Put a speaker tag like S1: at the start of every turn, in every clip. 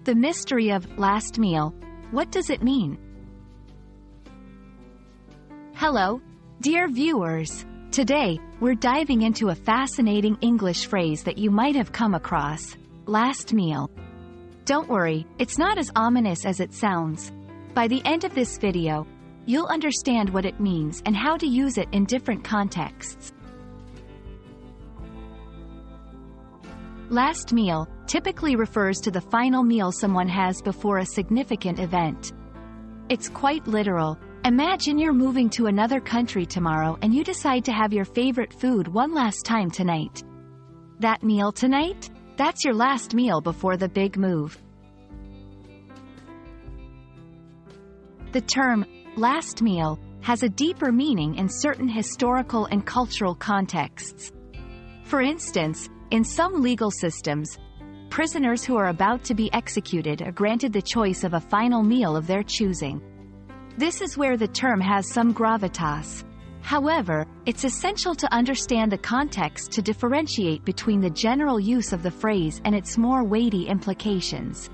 S1: The mystery of last meal. What does it mean? Hello, dear viewers. Today, we're diving into a fascinating English phrase that you might have come across: last meal. Don't worry, it's not as ominous as it sounds. By the end of this video, you'll understand what it means and how to use it in different contexts. Last meal typically refers to the final meal someone has before a significant event. It's quite literal. Imagine you're moving to another country tomorrow and you decide to have your favorite food one last time tonight. That meal tonight? That's your last meal before the big move. The term, last meal, has a deeper meaning in certain historical and cultural contexts. For instance, in some legal systems, prisoners who are about to be executed are granted the choice of a final meal of their choosing. This is where the term has some gravitas. However, it's essential to understand the context to differentiate between the general use of the phrase and its more weighty implications.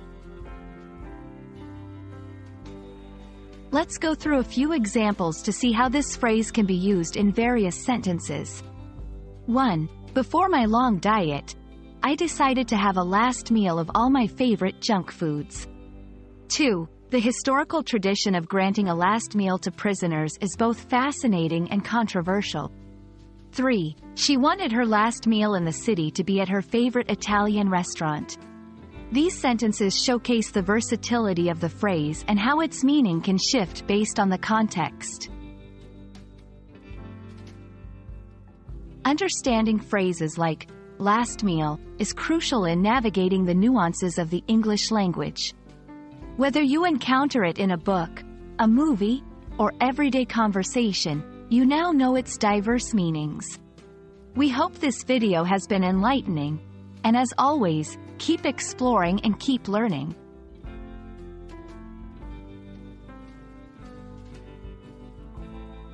S1: Let's go through a few examples to see how this phrase can be used in various sentences. 1. Before my long diet, I decided to have a last meal of all my favorite junk foods. 2. The historical tradition of granting a last meal to prisoners is both fascinating and controversial. 3. She wanted her last meal in the city to be at her favorite Italian restaurant. These sentences showcase the versatility of the phrase and how its meaning can shift based on the context. Understanding phrases like last meal is crucial in navigating the nuances of the English language. Whether you encounter it in a book, a movie, or everyday conversation, you now know its diverse meanings. We hope this video has been enlightening, and as always, keep exploring and keep learning.